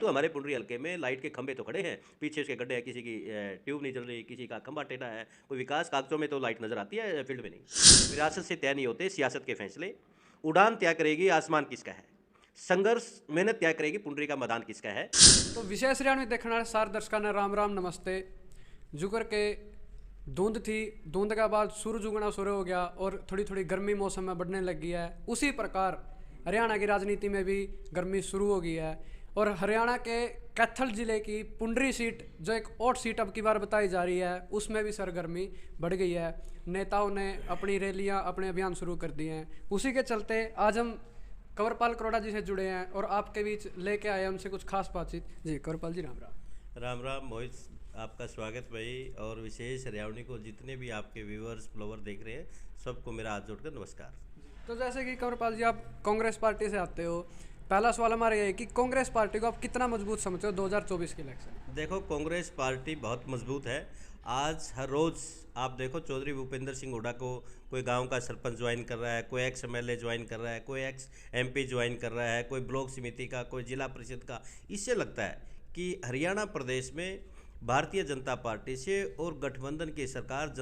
तो हमारे पुंडरी हलके में लाइट के खंभे तो खड़े हैं, पीछे उसके गड्ढे हैं, किसी की ट्यूब नहीं जल रही, किसी का खंभा टेढ़ा है। कोई विकास कागजों में तो लाइट नजर आती है, फील्ड में नहीं। विरासत से तय नहीं होते सियासत के फैसले। उड़ान तय करेगी आसमान किसका है, संघर्ष मेहनत तय करेगी पुंडरी का मैदान किसका है। तो विशेष रेण में देखना सार दर्शकों ने राम राम नमस्ते। जुगर के धुंध थी, धुंध के बाद सूरज उगना शुरू हो गया और थोड़ी थोड़ी गर्मी मौसम में बढ़ने लग गई है। उसी प्रकार हरियाणा की राजनीति में भी गर्मी शुरू हो गई है और हरियाणा के कैथल जिले की पुंडरी सीट जो एक और सीट अब की बार बताई जा रही है उसमें भी सरगर्मी बढ़ गई है। नेताओं ने अपनी रैलियां अपने अभियान शुरू कर दिए हैं। उसी के चलते आज हम कंवरपाल करोड़ा जी से जुड़े हैं और आपके बीच लेके आए हमसे कुछ खास बातचीत। जी कंवरपाल जी राम राम। राम राम मोहित, आपका स्वागत भाई। और विशेष हरियाणवी को जितने भी आपके व्यूअर्स फ्लोवर देख रहे हैं सबको मेरा हाथ जोड़कर नमस्कार। तो जैसे कि कंवरपाल जी आप कांग्रेस पार्टी से आते हो, पहला सवाल हमारा ये है कि कांग्रेस पार्टी को आप कितना मजबूत समझते हो 2024 के इलेक्शन? देखो, कांग्रेस पार्टी बहुत मजबूत है। आज हर रोज़ आप देखो, चौधरी भूपेंद्र सिंह हुड्डा को कोई गांव का सरपंच ज्वाइन कर रहा है, कोई एक्स एमएलए ज्वाइन कर रहा है, कोई एक्स एमपी ज्वाइन कर रहा है, कोई ब्लॉक समिति का, कोई जिला परिषद का। इससे लगता है कि हरियाणा प्रदेश में भारतीय जनता पार्टी से और गठबंधन की सरकार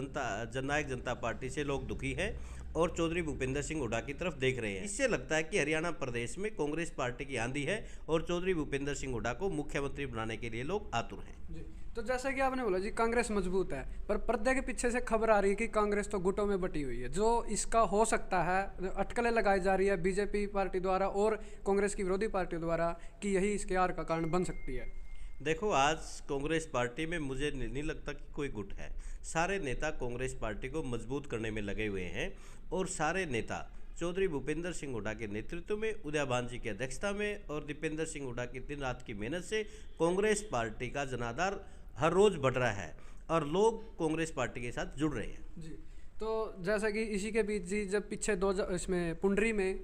जननायक जनता पार्टी से लोग दुखी हैं और चौधरी भूपेंद्र सिंह हुड्डा की तरफ देख रहे हैं। इससे लगता है कि हरियाणा प्रदेश में कांग्रेस पार्टी की आंधी है और चौधरी भूपेंद्र सिंह हुड्डा को मुख्यमंत्री बनाने के लिए लोग आतुर हैं। जी, तो जैसा कि आपने बोला जी कांग्रेस मजबूत है, पर पर्दे के पीछे से खबर आ रही है कि कांग्रेस तो गुटों में बटी हुई है। जो इसका हो सकता है, अटकलें लगाई जा रही है बीजेपी पार्टी द्वारा और कांग्रेस की विरोधी पार्टियों द्वारा कि यही इसके हार का कारण बन सकती है। देखो, आज कांग्रेस पार्टी में मुझे नहीं लगता कि कोई गुट है। सारे नेता कांग्रेस पार्टी को मजबूत करने में लगे हुए हैं और सारे नेता चौधरी भूपेंद्र सिंह हुड्डा के नेतृत्व में, उदयभान जी की अध्यक्षता में और दीपेंद्र सिंह हुड्डा की दिन रात की मेहनत से कांग्रेस पार्टी का जनाधार हर रोज़ बढ़ रहा है और लोग कांग्रेस पार्टी के साथ जुड़ रहे हैं। जी, तो जैसा कि इसी के बीच जी जब पीछे इसमें पुंडरी में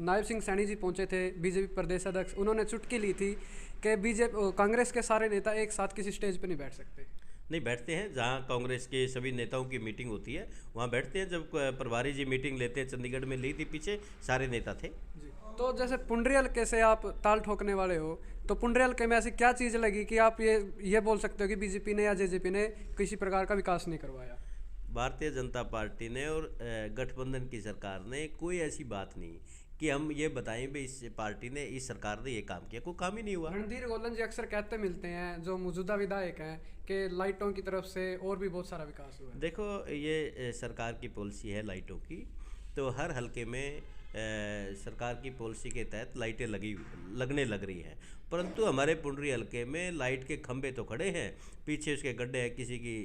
नायब सिंह सैनी जी पहुंचे थे बीजेपी प्रदेश अध्यक्ष, उन्होंने चुटकी ली थी कि बीजेपी कांग्रेस के सारे नेता एक साथ किसी स्टेज पर नहीं बैठ सकते। नहीं बैठते हैं, जहाँ कांग्रेस के सभी नेताओं की मीटिंग होती है वहाँ बैठते हैं। जब प्रभारी जी मीटिंग लेते हैं, चंडीगढ़ में ली थी पीछे, सारे नेता थे। जी, तो जैसे पुंडरी हल्के से आप ताल ठोकने वाले हो, तो पुंडरी हल्के में ऐसी क्या चीज़ लगी कि आप ये बोल सकते हो कि बीजेपी ने या जेजेपी ने किसी प्रकार का विकास नहीं करवाया? भारतीय जनता पार्टी ने और गठबंधन की सरकार ने कोई ऐसी बात नहीं कि हम ये बताएं भी इस पार्टी ने, इस सरकार ने ये काम किया। कोई काम ही नहीं हुआ। रणधीर गोलन जी अक्सर कहते मिलते हैं, जो मौजूदा विधायक हैं, कि लाइटों की तरफ से और भी बहुत सारा विकास हुआ है। देखो, ये सरकार की पॉलिसी है लाइटों की, तो हर हलके में सरकार की पॉलिसी के तहत लाइटें लगने लग रही हैं। परंतु हमारे पुंडरी हलके में लाइट के खंभे तो खड़े हैं, पीछे उसके गड्ढे हैं, किसी की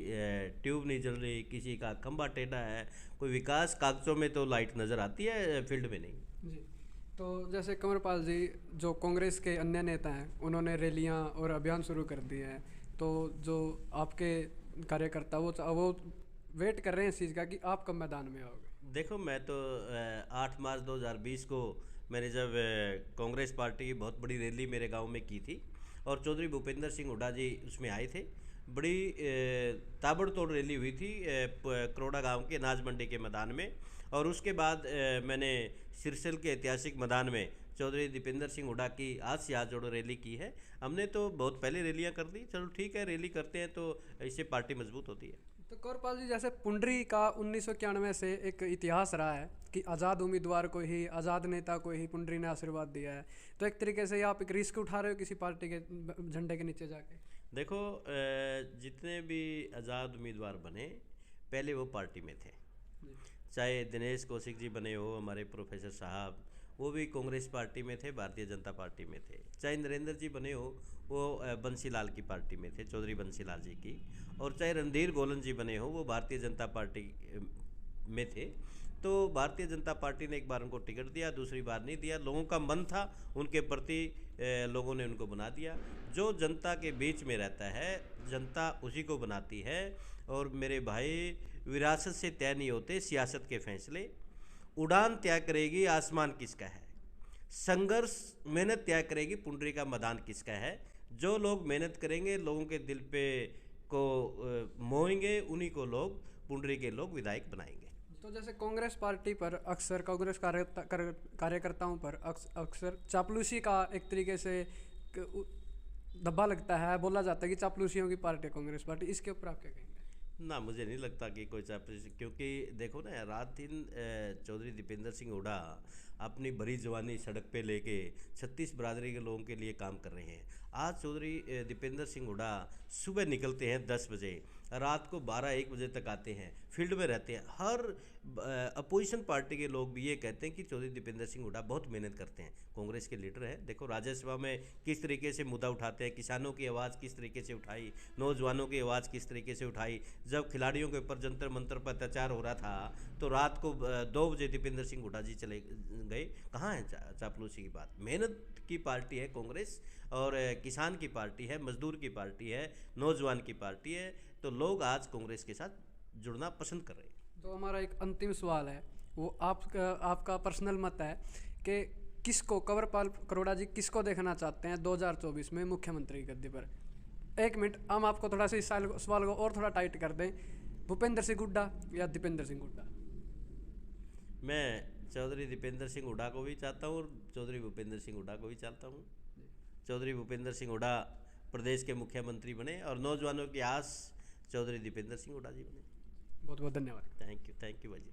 ट्यूब नहीं जल रही, किसी का खंभा टेढ़ा है। कोई विकास कागजों में तो लाइट नज़र आती है, फील्ड में नहीं। जी, तो जैसे कंवरपाल जी, जो कांग्रेस के अन्य नेता हैं, उन्होंने रैलियां और अभियान शुरू कर दिए हैं, तो जो आपके कार्यकर्ता वो वेट कर रहे हैं इस चीज़ का कि आप कब मैदान में आओगे? देखो, मैं तो 8 मार्च 2020 को मैंने जब कांग्रेस पार्टी की बहुत बड़ी रैली मेरे गांव में की थी और चौधरी भूपेंद्र सिंह हुड्डा जी उसमें आए थे। बड़ी ताबड़तोड़ रैली हुई थी करोड़ा गांव के अनाज मंडी के मैदान में। और उसके बाद मैंने सिरसिल के ऐतिहासिक मैदान में चौधरी दीपेंद्र सिंह हुड्डा की आज से आज जोड़ो रैली की है। हमने तो बहुत पहले रैलियां कर दी। चलो ठीक है, रैली करते हैं तो इससे पार्टी मजबूत होती है। तो कौरपाल जी, जैसे पुंडरी का 1991 से एक इतिहास रहा है कि आज़ाद उम्मीदवार को ही, आज़ाद नेता को ही पुंडरी ने आशीर्वाद दिया है, तो एक तरीके से आप एक रिस्क उठा रहे हो किसी पार्टी के झंडे के नीचे जाके? देखो, जितने भी आज़ाद उम्मीदवार बने पहले वो पार्टी में थे। जी। चाहे दिनेश कौशिक जी बने हो, हमारे प्रोफेसर साहब, वो भी कांग्रेस पार्टी में थे, भारतीय जनता पार्टी में थे। चाहे नरेंद्र जी बने हो, वो बंसीलाल की पार्टी में थे, चौधरी बंसीलाल जी की। और चाहे रणधीर गोलन जी बने हो, वो भारतीय जनता पार्टी में थे। तो भारतीय जनता पार्टी ने एक बार उनको टिकट दिया, दूसरी बार नहीं दिया। लोगों का मन था उनके प्रति, लोगों ने उनको बना दिया। जो जनता के बीच में रहता है, जनता उसी को बनाती है। और मेरे भाई, विरासत से तय नहीं होते सियासत के फैसले। उड़ान तय करेगी आसमान किसका है, संघर्ष मेहनत तय करेगी पुंडरी का मैदान किसका है। जो लोग मेहनत करेंगे, लोगों के दिल पे को मोहेंगे, उन्हीं को लोग पुंडरी के लोग विधायक बनाएंगे। तो जैसे कांग्रेस पार्टी पर अक्सर, कांग्रेस कार्यकर्ताओं पर अक्सर चापलूसी का एक तरीके से धब्बा लगता है, बोला जाता है कि चापलूसियों की पार्टी है कांग्रेस पार्टी, इसके ऊपर आप क्या कहेंगे? ना, मुझे नहीं लगता कि कोई चापलूसी, क्योंकि देखो ना, रात दिन चौधरी दीपेंद्र सिंह हुड्डा अपनी भरी जवानी सड़क पे लेके 36 बरादरी के लोगों के लिए काम कर रहे हैं। आज चौधरी दीपेंद्र सिंह हुड्डा सुबह निकलते हैं 10 बजे, रात को 12-1 बजे तक आते हैं, फील्ड में रहते हैं। हर अपोजिशन पार्टी के लोग भी ये कहते हैं कि चौधरी दीपेंद्र सिंह हुड्डा बहुत मेहनत करते हैं, कांग्रेस के लीडर हैं। देखो राज्यसभा में किस तरीके से मुद्दा उठाते हैं, किसानों की आवाज़ किस तरीके से उठाई, नौजवानों की आवाज़ किस तरीके से उठाई। जब खिलाड़ियों के ऊपर जंतर मंतर पर अत्याचार हो रहा था तो रात को 2 बजे दीपेंद्र सिंह हुड्डा जी चले गए। कहाँ है चापलूसी की बात? मेहनत की पार्टी है कांग्रेस, और किसान की पार्टी है, मजदूर की पार्टी है, नौजवान की पार्टी है। तो लोग आज कांग्रेस के साथ जुड़ना पसंद कर रहे हैं। तो हमारा एक अंतिम सवाल है, वो आपका पर्सनल मत है कि किसको, कंवरपाल करोड़ा जी किसको देखना चाहते हैं 2024 में मुख्यमंत्री की गद्दी पर? 1 मिनट, हम आपको थोड़ा सा इस सवाल को और थोड़ा टाइट कर दें, भूपेंद्र सिंह हुड्डा या दीपेंद्र सिंह हुड्डा? मैं चौधरी दीपेंद्र सिंह हुड्डा को भी चाहता हूँ और चौधरी भूपेंद्र सिंह हुड्डा को भी चाहता हूँ। चौधरी भूपेंद्र सिंह हुड्डा प्रदेश के मुख्यमंत्री बने और नौजवानों की आस चौधरी दीपेंद्र सिंह हुड्डा जी बने। बहुत बहुत धन्यवाद। थैंक यू भाई जी।